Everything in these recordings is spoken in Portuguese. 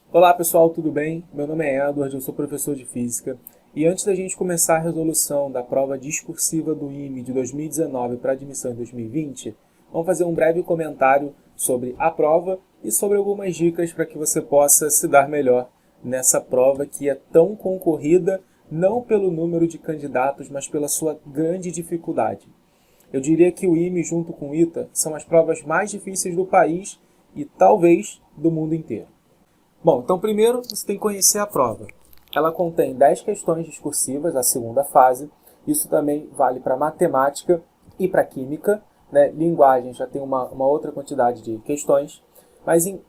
Olá pessoal, tudo bem? Meu nome é Edward, eu sou professor de Física. E antes da gente começar a resolução da prova discursiva do IME de 2019 para admissão em 2020, vamos fazer um breve comentário sobre a prova e sobre algumas dicas para que você possa se dar melhor nessa prova que é tão concorrida, não pelo número de candidatos, mas pela sua grande dificuldade. Eu diria que o IME junto com o ITA são as provas mais difíceis do país e talvez do mundo inteiro. Bom, então primeiro você tem que conhecer a prova. Ela contém 10 questões discursivas, a segunda fase. Isso também vale para matemática e para química, né? Linguagem já tem uma outra quantidade de questões. Mas em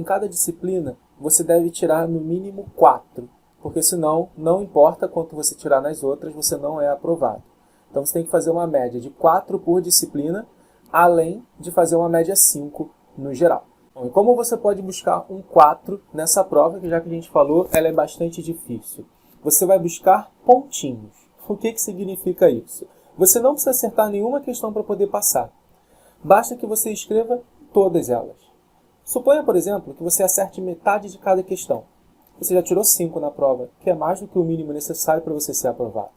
cada disciplina você deve tirar no mínimo 4, porque senão, não importa quanto você tirar nas outras, você não é aprovado. Então você tem que fazer uma média de 4 por disciplina, além de fazer uma média 5 no geral. Bom, e como você pode buscar um 4 nessa prova, que já que a gente falou, ela é bastante difícil? Você vai buscar pontinhos. O que significa isso? Você não precisa acertar nenhuma questão para poder passar. Basta que você escreva todas elas. Suponha, por exemplo, que você acerte metade de cada questão. Você já tirou 5 na prova, que é mais do que o mínimo necessário para você ser aprovado.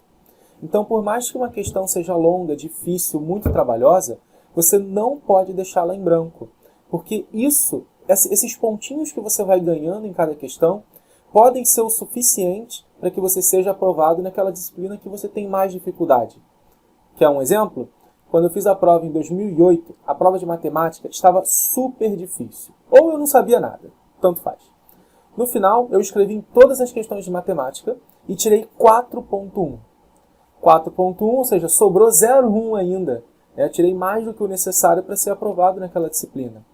Então, por mais que uma questão seja longa, difícil, muito trabalhosa, você não pode deixá-la em branco. Porque esses pontinhos que você vai ganhando em cada questão podem ser o suficiente para que você seja aprovado naquela disciplina que você tem mais dificuldade. Quer um exemplo? Quando eu fiz a prova em 2008, a prova de matemática estava super difícil. Ou eu não sabia nada, tanto faz. No final, eu escrevi em todas as questões de matemática e tirei 4.1. 4.1, ou seja, sobrou 0,1 ainda. Eu tirei mais do que o necessário para ser aprovado naquela disciplina.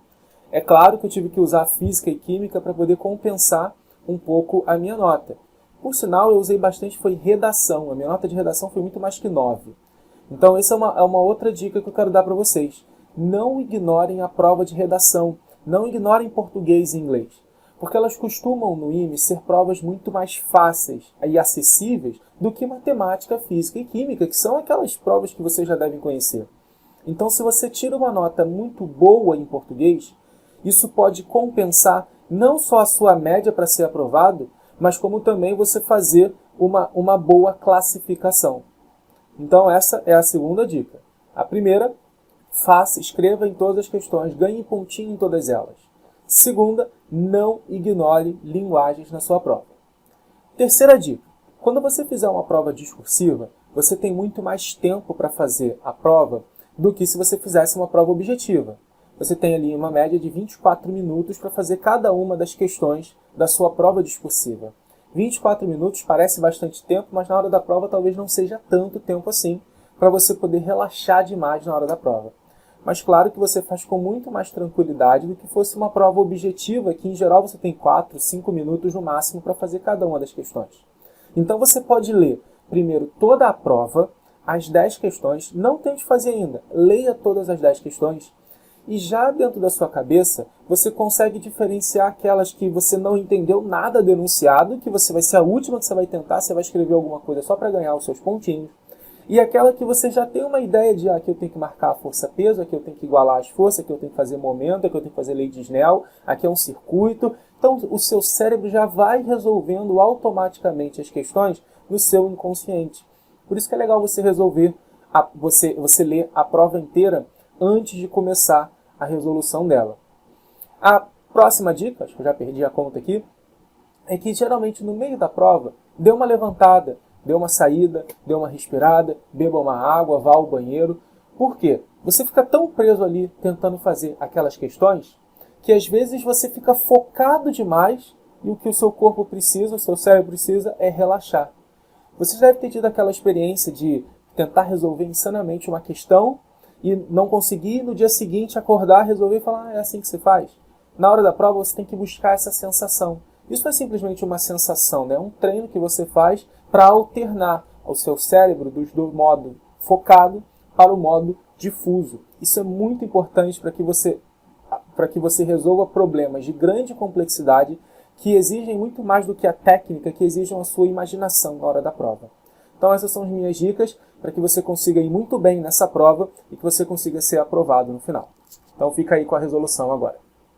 É claro que eu tive que usar física e química para poder compensar um pouco a minha nota. Por sinal, eu usei bastante, foi redação. A minha nota de redação foi muito mais que 9. Então, essa é uma outra dica que eu quero dar para vocês. Não ignorem a prova de redação. Não ignorem português e inglês. Porque elas costumam, no IME, ser provas muito mais fáceis e acessíveis do que matemática, física e química, que são aquelas provas que vocês já devem conhecer. Então, se você tira uma nota muito boa em português, isso pode compensar não só a sua média para ser aprovado, mas como também você fazer uma boa classificação. Então essa é a segunda dica. A primeira, escreva em todas as questões, ganhe pontinho em todas elas. Segunda, não ignore linguagens na sua prova. Terceira dica, quando você fizer uma prova discursiva, você tem muito mais tempo para fazer a prova do que se você fizesse uma prova objetiva. Você tem ali uma média de 24 minutos para fazer cada uma das questões da sua prova discursiva. 24 minutos parece bastante tempo, mas na hora da prova talvez não seja tanto tempo assim para você poder relaxar demais na hora da prova. Mas claro que você faz com muito mais tranquilidade do que fosse uma prova objetiva, que em geral você tem 4, 5 minutos no máximo para fazer cada uma das questões. Então você pode ler primeiro toda a prova, as 10 questões, não tente fazer ainda, leia todas as 10 questões, e já dentro da sua cabeça, você consegue diferenciar aquelas que você não entendeu nada do enunciado, que você vai ser a última que você vai tentar, você vai escrever alguma coisa só para ganhar os seus pontinhos. E aquela que você já tem uma ideia de aqui eu tenho que marcar a força-peso, aqui eu tenho que igualar as forças, aqui eu tenho que fazer momento, aqui eu tenho que fazer lei de Snell, aqui é um circuito. Então o seu cérebro já vai resolvendo automaticamente as questões no seu inconsciente. Por isso que é legal você resolver, você ler a prova inteira antes de começar a resolução dela. A próxima dica, acho que eu já perdi a conta aqui, é que geralmente no meio da prova, dê uma levantada, dê uma saída, dê uma respirada, beba uma água, vá ao banheiro. Por quê? Você fica tão preso ali tentando fazer aquelas questões que às vezes você fica focado demais e o que o seu corpo precisa, o seu cérebro precisa é relaxar. Você já deve ter tido aquela experiência de tentar resolver insanamente uma questão e não conseguir no dia seguinte acordar, resolver e falar, é assim que se faz. Na hora da prova você tem que buscar essa sensação. Isso não é simplesmente uma sensação, né? É um treino que você faz para alternar o seu cérebro do modo focado para o modo difuso. Isso é muito importante para que você resolva problemas de grande complexidade que exigem muito mais do que a técnica, que exigem a sua imaginação na hora da prova. Então essas são as minhas dicas para que você consiga ir muito bem nessa prova e que você consiga ser aprovado no final. Então fica aí com a resolução agora.